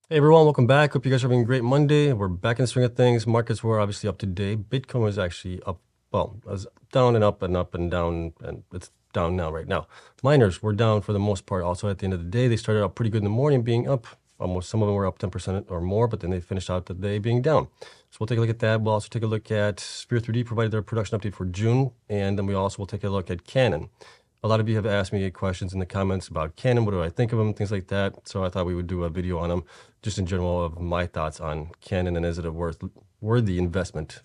Hey everyone, welcome back. Hope you guys are having a great Monday. We're back in the swing of things. Markets were obviously up today. Bitcoin was actually up, well, it was down and up and up and down, and it's down now right now. Miners were down for the most part also at the end of the day. They started out pretty good in the morning, being up. Almost some of them were up 10% or more, but then they finished out the day being down. So we'll take a look at that. We'll also take a look at Sphere 3D provided their production update for June, and then we also will take a look at Canaan. A lot of you have asked me questions in the comments about Canaan. What do I think of them? Things like that. So I thought we would do a video on them, just in general of my thoughts on Canaan and is it a worthy investment?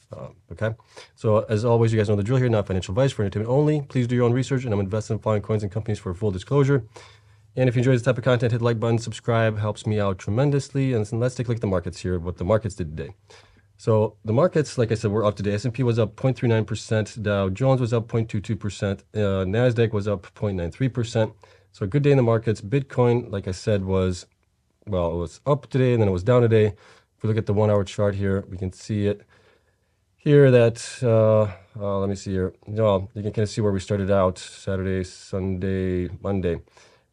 Okay. So as always, you guys know the drill here. Not financial advice, for entertainment only. Please do your own research, and I'm invested in following coins and companies for full disclosure. And if you enjoy this type of content, hit the like button, subscribe, helps me out tremendously. And let's take a look at the markets here. What the markets did today. So the markets, like I said, were up today. S&P was up 0.39%. Dow Jones was up 0.22%. NASDAQ was up 0.93%. So a good day in the markets. Bitcoin, like I said, was, well, it was up today and then it was down today. If we look at the 1 hour chart here, we can see it here that, let me see here. No, you can kind of see where we started out Saturday, Sunday, Monday.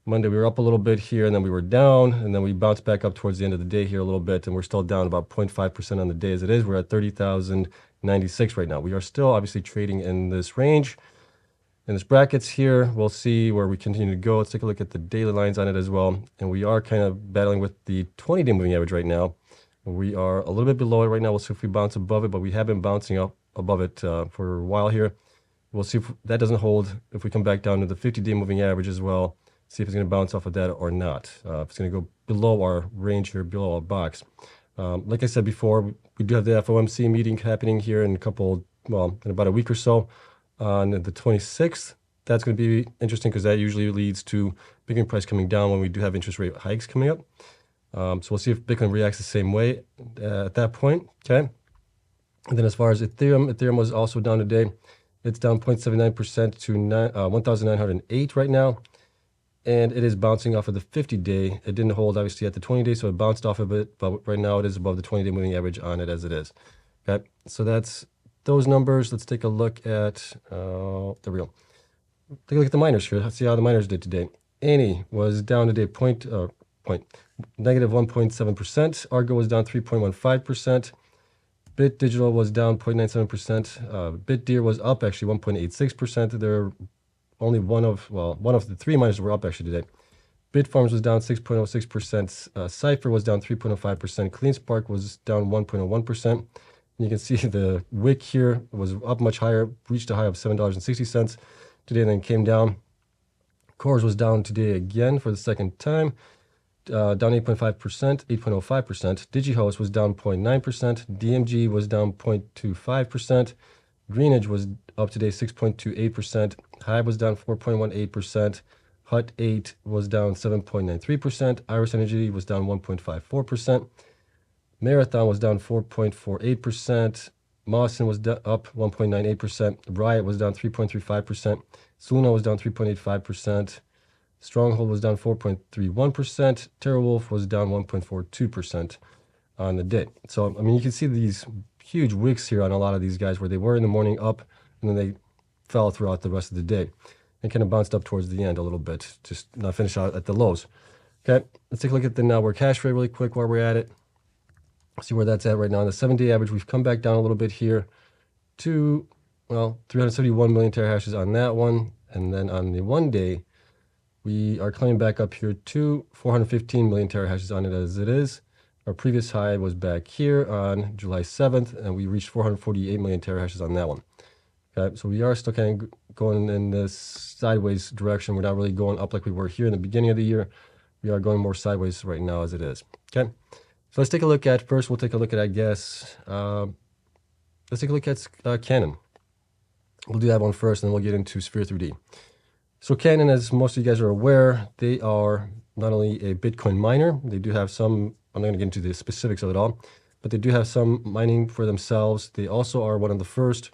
Monday, we were up a little bit here, and then we were down, and then we bounced back up towards the end of the day here a little bit, and we're still down about 0.5% on the day as it is. We're at 30,096 right now. We are still obviously trading in this range. In this brackets here, we'll see where we continue to go. Let's take a look at the daily lines on it as well. And we are kind of battling with the 20-day moving average right now. We are a little bit below it right now. We'll see if we bounce above it, but we have been bouncing up above it for a while here. We'll see if that doesn't hold. If we come back down to the 50-day moving average as well, see if it's going to bounce off of that or not. If it's going to go below our range here, below our box. Like I said before, we do have the FOMC meeting happening here in in about a week or so on the 26th. That's going to be interesting because that usually leads to Bitcoin price coming down when we do have interest rate hikes coming up. So we'll see if Bitcoin reacts the same way at that point. Okay. And then as far as Ethereum was also down today. It's down 0.79% to 1,908 right now. And it is bouncing off of the 50-day. It didn't hold, obviously, at the 20-day, so it bounced off of it. But right now, it is above the 20-day moving average on it as it is. Okay, so that's those numbers. Let's take a look at, there we go. Take a look at the miners here. Let's see how the miners did today. Annie was down today, negative 1.7%. Argo was down 3.15%. Bit Digital was down 0.97%. BitDeer was up actually 1.86%. They're only one of the three miners were up actually today. Bitfarms was down 6.06%. Cypher was down 3.05%. CleanSpark was down 1.01%. You can see the wick here was up much higher, reached a high of $7.60 today, and then came down. Cores was down today again for the second time, down 8.5%, 8.05%. DigiHost was down 0.9%. DMG was down 0.25%. Greenidge was up today 6.28%. Hive was down 4.18%. Hut 8 was down 7.93%. Iris Energy was down 1.54%. Marathon was down 4.48%. Mawson was up 1.98%. Riot was down 3.35%. Soluna was down 3.85%. Stronghold was down 4.31%. TerraWolf was down 1.42% on the day. So, I mean, you can see these huge wicks here on a lot of these guys where they were in the morning up and then they fell throughout the rest of the day and kind of bounced up towards the end a little bit, just not finish out at the lows. Okay, let's take a look at the now cash rate really quick while we're at it. See where that's at right now. On the 7-day average, we've come back down a little bit here to, 371 million terahashes on that one. And then on the 1 day, we are climbing back up here to 415 million terahashes on it as it is. Our previous high was back here on July 7th, and we reached 448 million terahashes on that one. Okay, so we are still kind of going in this sideways direction. We're not really going up like we were here in the beginning of the year. We are going more sideways right now as it is. Okay, so let's take a look at, first we'll take a look at, let's take a look at Canaan. We'll do that one first, and then we'll get into Sphere 3D. So Canaan, as most of you guys are aware, they are not only a Bitcoin miner, they do have some, I'm not going to get into the specifics of it all, but they do have some mining for themselves. They also are one of the first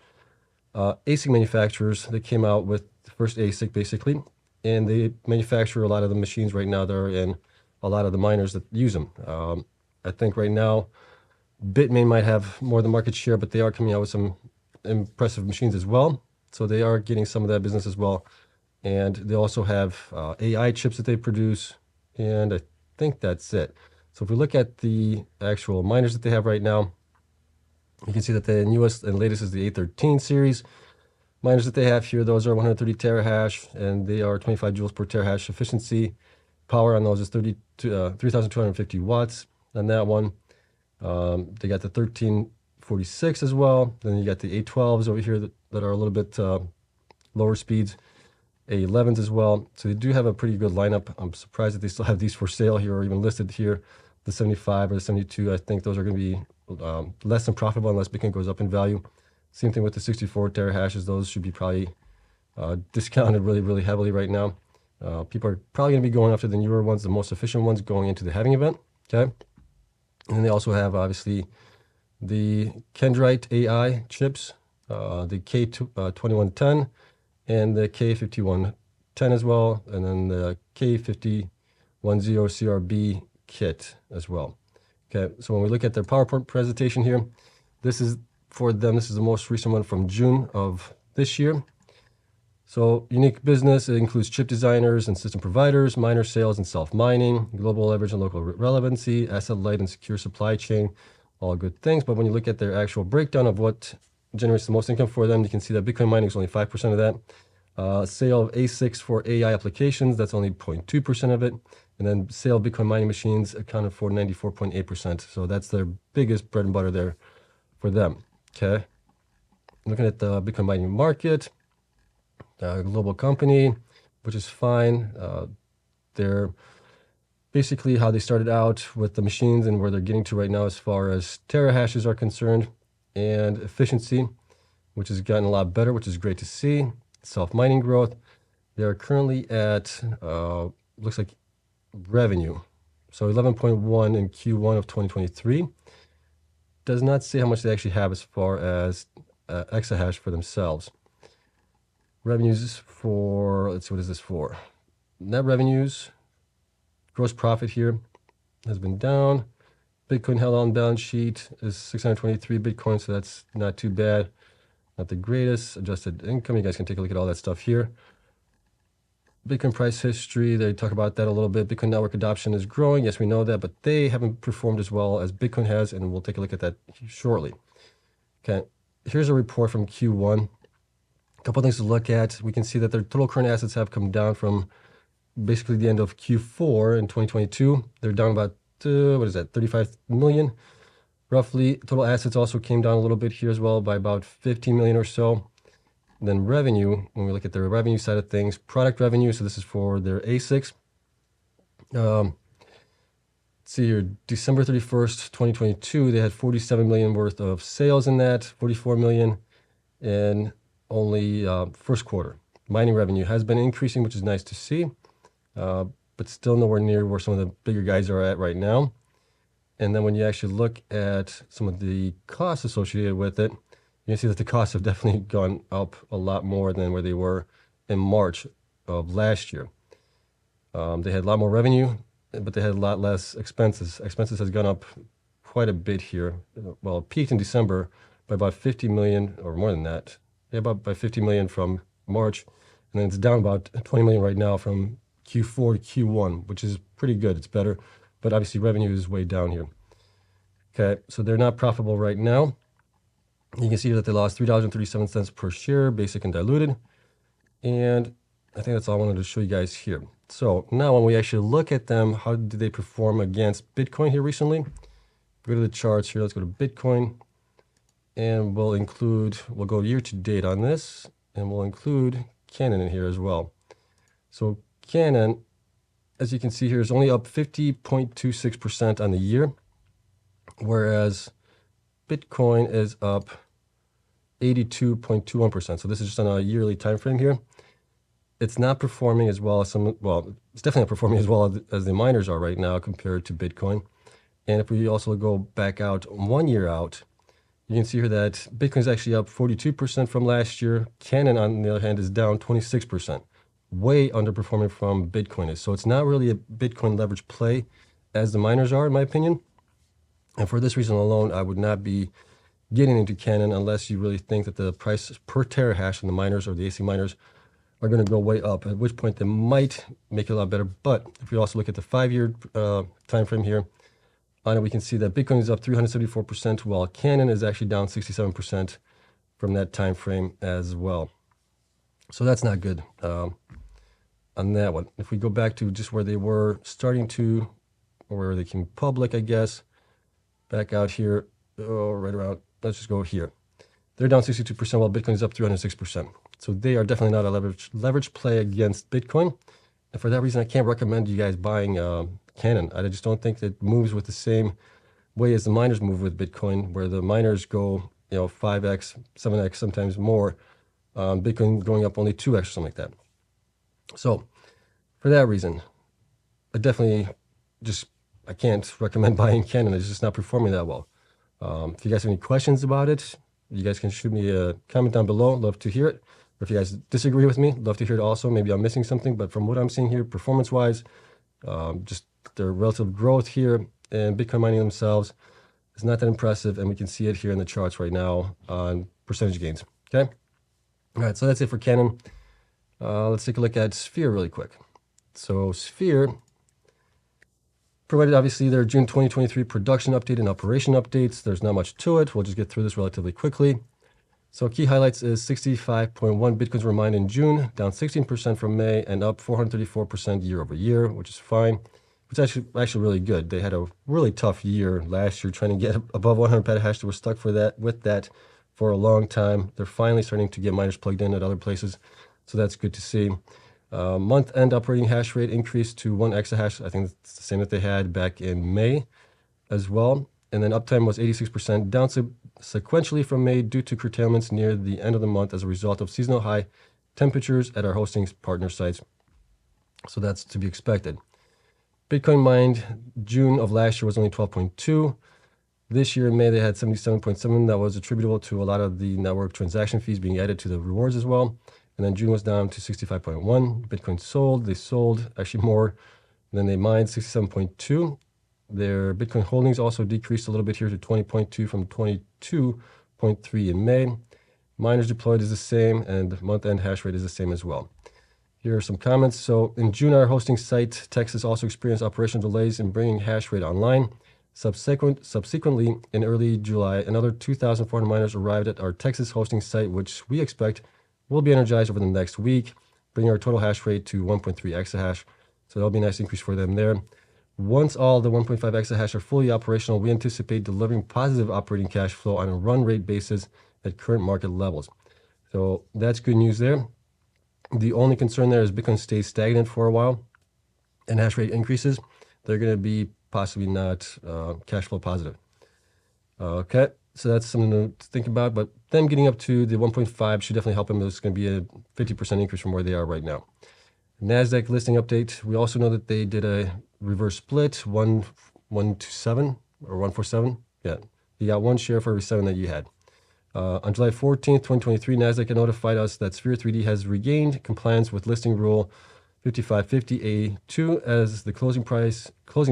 ASIC manufacturers that came out with the first ASIC, basically. And they manufacture a lot of the machines right now that are in a lot of the miners that use them. I think right now, Bitmain might have more of the market share, but they are coming out with some impressive machines as well. So they are getting some of that business as well. And they also have AI chips that they produce. And I think that's it. So if we look at the actual miners that they have right now, you can see that the newest and latest is the A13 series. Miners that they have here, those are 130 terahash, and they are 25 joules per terahash efficiency. Power on those is 3,250 watts on that one. They got the 1346 as well. Then you got the A12s over here that are a little bit lower speeds. A11s as well. So they do have a pretty good lineup. I'm surprised that they still have these for sale here or even listed here. The 75 or the 72, I think those are going to be less than profitable unless Bitcoin goes up in value. Same thing with the 64 terahashes. Those should be probably discounted really, really heavily right now. People are probably going to be going after the newer ones, the most efficient ones going into the halving event. Okay. And then they also have, obviously, the Kendrite AI chips, the K2110 and the K5110 as well, and then the K5010 CRB kit as well. Okay, so when we look at their PowerPoint presentation here, this is for them. This is the most recent one from June of this year. So unique business, it includes chip designers and system providers, miner sales and self-mining, global leverage and local relevancy, asset light and secure supply chain, all good things. But when you look at their actual breakdown of what generates the most income for them, you can see that Bitcoin mining is only 5% of that. Sale of ASICs for AI applications, that's only 0.2% of it. And then sale of Bitcoin mining machines accounted for 94.8%. So that's their biggest bread and butter there for them. Okay. Looking at the Bitcoin mining market, global company, which is fine. They're basically how they started out with the machines and where they're getting to right now as far as terahashes are concerned, and efficiency, which has gotten a lot better, which is great to see. Self-mining growth. They are currently at, looks like revenue. So 11.1 in Q1 of 2023. Does not say how much they actually have as far as exahash for themselves. Revenues for, let's see, what is this for? Net revenues, gross profit here has been down. Bitcoin held on balance sheet is 623 Bitcoin, so that's not too bad. Not the greatest. Adjusted income, you guys can take a look at all that stuff here. Bitcoin price history, they talk about that a little bit. Bitcoin network adoption is growing. Yes, we know that, but they haven't performed as well as Bitcoin has, and we'll take a look at that shortly. Okay, here's a report from Q1. A couple of things to look at. We can see that their total current assets have come down from basically the end of Q4 in 2022. They're down about, 35 million roughly. Total assets also came down a little bit here as well by about 15 million or so. And then revenue, when we look at their revenue side of things, product revenue, so this is for their ASICs. Let's see here, December 31st, 2022, they had 47 million worth of sales in that, 44 million in only first quarter. Mining revenue has been increasing, which is nice to see, but still nowhere near where some of the bigger guys are at right now. And then when you actually look at some of the costs associated with it, you can see that the costs have definitely gone up a lot more than where they were in March of last year. They had a lot more revenue, but they had a lot less expenses. Expenses has gone up quite a bit here. Well, it peaked in December by about 50 million or more than that. Yeah, about by 50 million from March, and then it's down about 20 million right now from Q4 to Q1, which is pretty good. It's better, but obviously revenue is way down here. Okay, so they're not profitable right now. You can see that they lost $3.37 per share, basic and diluted. And I think that's all I wanted to show you guys here. So now when we actually look at them, how did they perform against Bitcoin here recently? Go to the charts here. Let's go to Bitcoin. And we'll go year to date on this, and we'll include Canaan in here as well. So Canaan, as you can see here, is only up 50.26% on the year, whereas Bitcoin is up 82.21%. So this is just on a yearly time frame here. It's not performing as well as it's definitely not performing as well as the miners are right now compared to Bitcoin. And if we also go back out 1 year out, you can see here that Bitcoin is actually up 42% from last year. Canaan, on the other hand, is down 26%, way underperforming from Bitcoin is. So it's not really a Bitcoin leverage play as the miners are, in my opinion. And for this reason alone, I would not be getting into Canaan unless you really think that the price per terahash in the miners or the AC miners are going to go way up, at which point they might make it a lot better. But if we also look at the 5-year time frame here, On it, we can see that Bitcoin is up 374%, while Canaan is actually down 67% from that time frame as well. So that's not good on that one. If we go back to just where they were starting to, or where they came public, I guess, back out here, right around, let's just go here. They're down 62%, while Bitcoin is up 306%. So they are definitely not a leverage play against Bitcoin. And for that reason, I can't recommend you guys buying Canaan. I just don't think it moves with the same way as the miners move with Bitcoin, where the miners go, 5x, 7x, sometimes more. Bitcoin going up only 2x or something like that. So for that reason, I can't recommend buying Canaan. It's just not performing that well. If you guys have any questions about it, you guys can shoot me a comment down below. Love to hear it. Or if you guys disagree with me, love to hear it also. Maybe I'm missing something, but from what I'm seeing here, performance-wise, just their relative growth here and Bitcoin mining themselves is not that impressive, and we can see it here in the charts right now on percentage gains. Okay? All right, so that's it for Canaan. Let's take a look at Sphere really quick. So Sphere provided obviously their June 2023 production update and operation updates. There's not much to it. We'll just get through this relatively quickly. So key highlights is 65.1 Bitcoins were mined in June, down 16% from May, and up 434% year over year, which is fine. It's actually really good. They had a really tough year last year trying to get above 100 petahash. They were stuck with that for a long time. They're finally starting to get miners plugged in at other places, so that's good to see. Month-end operating hash rate increased to 1 exahash. I think it's the same that they had back in May as well. And then uptime was 86%, down sequentially from May due to curtailments near the end of the month as a result of seasonal high temperatures at our hosting partner sites. So that's to be expected. Bitcoin mined June of last year was only 12.2. This year in May, they had 77.7. That was attributable to a lot of the network transaction fees being added to the rewards as well. And then June was down to 65.1. Bitcoin sold. They sold actually more than they mined, 67.2. Their Bitcoin holdings also decreased a little bit here to 20.2 from 22.3 in May. Miners deployed is the same, and month-end hash rate is the same as well. Here are some comments. So in June, our hosting site, Texas, also experienced operational delays in bringing hash rate online. Subsequently, in early July, another 2,400 miners arrived at our Texas hosting site, which we expect will be energized over the next week, bringing our total hash rate to 1.3 exahash. So that'll be a nice increase for them there. Once all the 1.5 exahash are fully operational, we anticipate delivering positive operating cash flow on a run rate basis at current market levels. So that's good news there. The only concern there is Bitcoin stays stagnant for a while and hash rate increases. They're going to be possibly not cash flow positive. Okay, so that's something to think about. But them getting up to the 1.5 should definitely help them. There's going to be a 50% increase from where they are right now. NASDAQ listing update. We also know that they did a reverse split, 127 or 147. Yeah, you got one share for every 7 that you had. On July 14th, 2023, NASDAQ had notified us that Sphere 3D has regained compliance with listing rule 5550A2 as the closing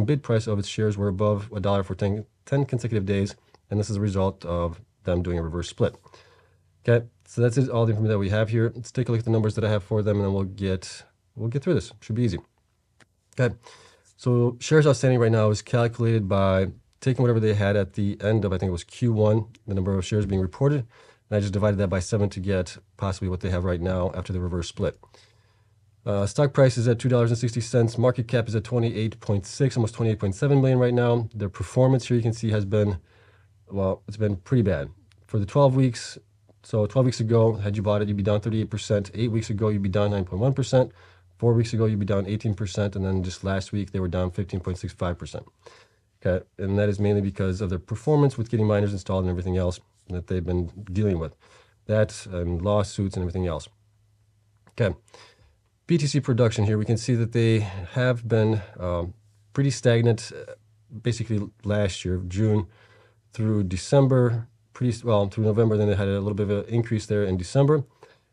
bid price of its shares were above $1 for 10 consecutive days, and this is a result of them doing a reverse split. Okay, so that's all the information that we have here. Let's take a look at the numbers that I have for them, and then we'll get through this. Should be easy. Okay, so shares outstanding right now is calculated by taking whatever they had at the end of, I think it was Q1, the number of shares being reported, and I just divided that by 7 to get possibly what they have right now after the reverse split. Stock price is at $2.60. Market cap is at 28.6, almost 28.7 million right now. Their performance here you can see has been, well, it's been pretty bad. For the 12 weeks, so 12 weeks ago, had you bought it, you'd be down 38%. 8 weeks ago, you'd be down 9.1%. 4 weeks ago, you'd be down 18%. And then just last week, they were down 15.65%. Okay, and that is mainly because of their performance with getting miners installed and everything else that they've been dealing with. That and lawsuits and everything else. Okay, BTC production here, we can see that they have been pretty stagnant basically last year, June through December, through November. Then they had a little bit of an increase there in December.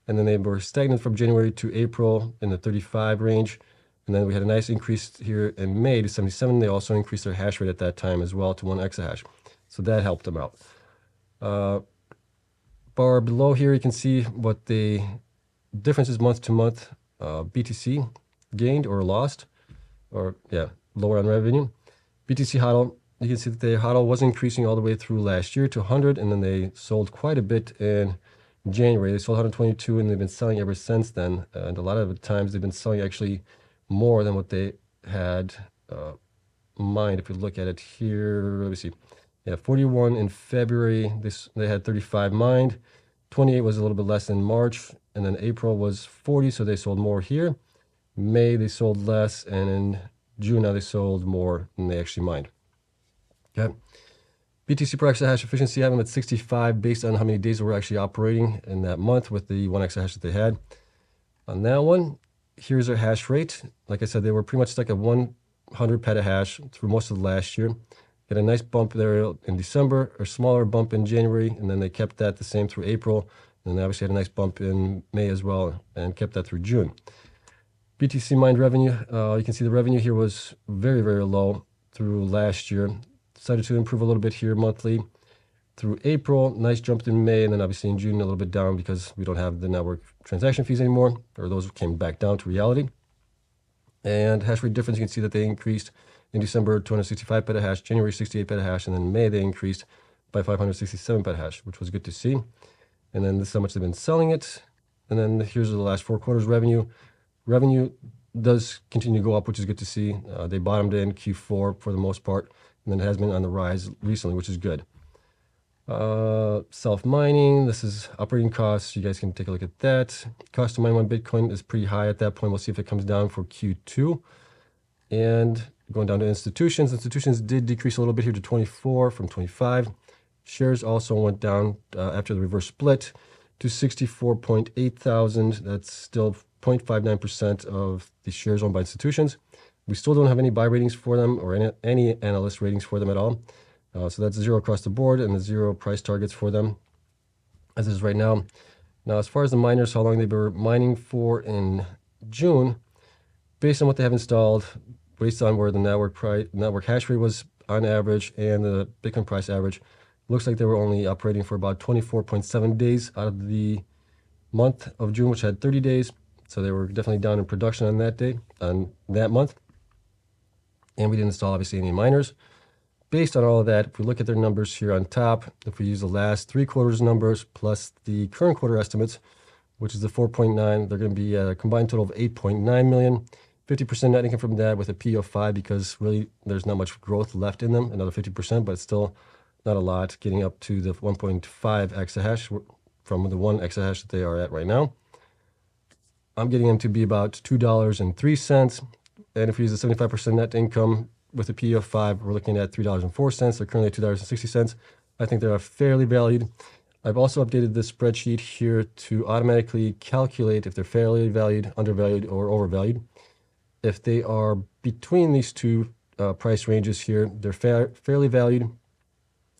And then they were stagnant from January to April in the 35 range. And then we had a nice increase here in May to 77. They also increased their hash rate at that time as well to 1 exahash. So that helped them out. Bar below here, you can see what the difference is month to month. BTC gained or lost, or yeah, lower on revenue. BTC HODL you can see that the HODL was increasing all the way through last year to 100, and then they sold quite a bit in January. They sold 122, and they've been selling ever since then. And a lot of the times they've been selling actually more than what they had mined. If we look at it here, let me see. Yeah, 41 in February. They had 35 mined. 28 was a little bit less in March, and then April was 40, so they sold more here. May they sold less, and in June now they sold more than they actually mined. Okay. BTC per exahash efficiency, I have them at 65 based on how many days we're actually operating in that month with the 1 exahash that they had. On that one, here's their hash rate. Like I said, they were pretty much stuck at 100 petahash through most of last year. Had a nice bump there in December, a smaller bump in January, and then they kept that the same through April. And they obviously had a nice bump in May as well, and kept that through June. BTC mined revenue, you can see the revenue here was very, very low through last year. Started to improve a little bit here monthly through April. Nice jump in May, and then obviously in June a little bit down because we don't have the network transaction fees anymore, or those came back down to reality. And hash rate difference, you can see that they increased in December 265 petahash, January 68 petahash, and then in May they increased by 567 petahash, which was good to see. And then this is how much they've been selling it. And then here's the last 4 quarters revenue. Revenue does continue to go up, which is good to see. They bottomed in Q4 for the most part, and then it has been on the rise recently, which is good. Self-mining, this is operating costs. You guys can take a look at that. Cost to mine 1 Bitcoin is pretty high at that point. We'll see if it comes down for Q2. And going down to institutions, institutions did decrease a little bit here to 24 from 25. Shares also went down after the reverse split to 64.8 thousand. That's still 0.59% of the shares owned by institutions. We still don't have any buy ratings for them or any analyst ratings for them at all. So that's 0 across the board and the 0 price targets for them as is right now. Now, as far as the miners, how long they were mining for in June, based on what they have installed, based on where the network hash rate was on average and the Bitcoin price average, looks like they were only operating for about 24.7 days out of the month of June, which had 30 days. So they were definitely down in production on that month. And we didn't install, obviously, any miners. Based on all of that, if we look at their numbers here on top, if we use the last 3 quarters numbers plus the current quarter estimates, which is the 4.9, they're going to be a combined total of 8.9 million. 50% net income from that with a P of 5 because really there's not much growth left in them, another 50%, but it's still not a lot, getting up to the 1.5 exahash from the 1 exahash that they are at right now. I'm getting them to be about $2.03. And if we use the 75% net income with a P of 5, we're looking at $3.04. They're currently $2.60. I think they're fairly valued. I've also updated this spreadsheet here to automatically calculate if they're fairly valued, undervalued, or overvalued. If they are between these two price ranges here, they're fairly valued.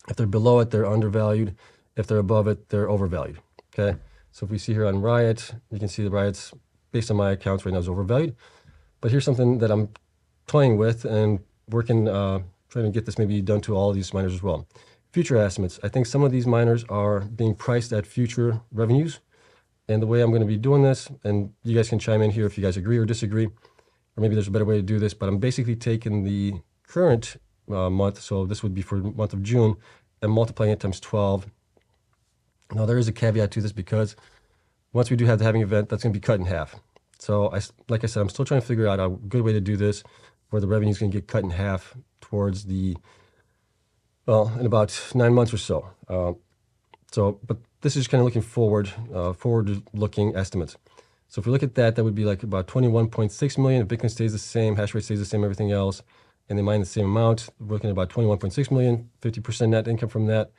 If they're below it, they're undervalued. If they're above it, they're overvalued. Okay. So if we see here on Riot, you can see the Riot's, based on my accounts right now, is overvalued. But here's something that I'm toying with and working, trying to get this maybe done to all of these miners as well. Future estimates. I think some of these miners are being priced at future revenues. And the way I'm going to be doing this, and you guys can chime in here if you guys agree or disagree, or maybe there's a better way to do this, but I'm basically taking the current month, so this would be for the month of June, and multiplying it times 12. Now, there is a caveat to this because once we do have the halving event, that's going to be cut in half. So, like I said, I'm still trying to figure out a good way to do this where the revenue is going to get cut in half towards the, well, in about 9 months or so. But this is kind of looking forward-looking estimates. So if we look at that, that would be like about 21.6 million. If Bitcoin stays the same, hash rate stays the same, everything else, and they mine the same amount, we're looking at about 21.6 million, 50% net income from that.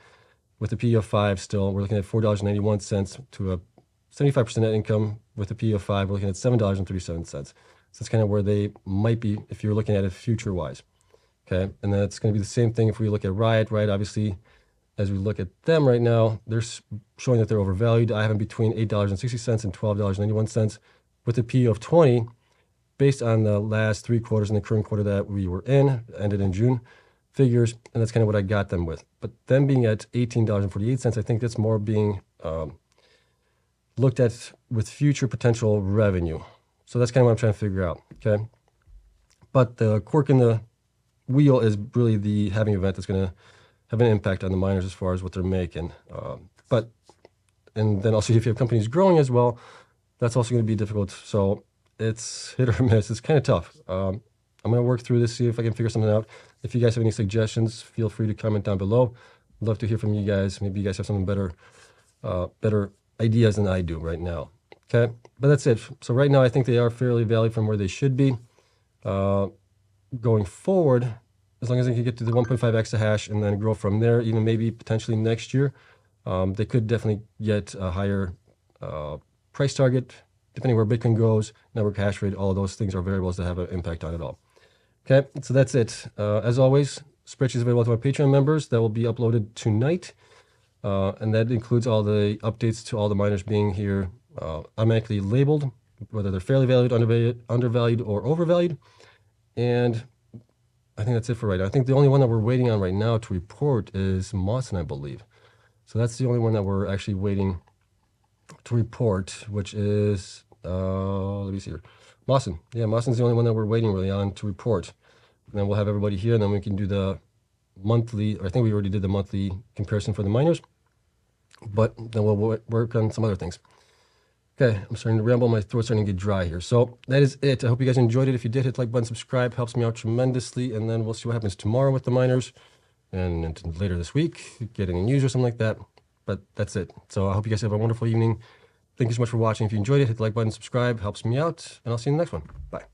With a P of 5 still, we're looking at $4.91 to a 75% net income. With a P of 5, we're looking at $7.37. So that's kind of where they might be if you're looking at it future-wise. Okay, and then it's going to be the same thing if we look at Riot. Riot, obviously, as we look at them right now, they're showing that they're overvalued. I have them between $8.60 and $12.91 with a P of 20 based on the last 3 quarters and the current quarter that we were in, ended in June figures, and that's kind of what I got them with. But them being at $18.48, I think that's more being looked at with future potential revenue. So that's kind of what I'm trying to figure out, okay? But the quirk in the wheel is really the halving event that's going to have an impact on the miners as far as what they're making. And then also if you have companies growing as well, that's also going to be difficult. So it's hit or miss. It's kind of tough. I'm going to work through this, see if I can figure something out. If you guys have any suggestions, feel free to comment down below. I'd love to hear from you guys. Maybe you guys have something better ideas than I do right now. Okay, but that's it. So right now, I think they are fairly valued from where they should be. Going forward, as long as they can get to the 1.5 exahash and then grow from there, even maybe potentially next year, they could definitely get a higher price target, depending where Bitcoin goes, network hash rate, all of those things are variables that have an impact on it all. Okay, so that's it. As always, spreadsheet is available to our Patreon members. That will be uploaded tonight. And that includes all the updates to all the miners being here automatically labeled, whether they're fairly valued, undervalued, or overvalued. And I think that's it for right now. I think the only one that we're waiting on right now to report is Mawson, I believe. So that's the only one that we're actually waiting to report, which is, let me see here. Mawson. Yeah, Mawson's the only one that we're waiting really on to report. And then we'll have everybody here, and then we can do the monthly, or I think we already did the monthly comparison for the miners, but then we'll work on some other things. Okay, I'm starting to ramble. My throat's starting to get dry here. So that is it. I hope you guys enjoyed it. If you did, hit the like button, subscribe. Helps me out tremendously. And then we'll see what happens tomorrow with the miners and later this week, get any news or something like that. But that's it. So I hope you guys have a wonderful evening. Thank you so much for watching. If you enjoyed it, hit the like button, subscribe. Helps me out. And I'll see you in the next one. Bye.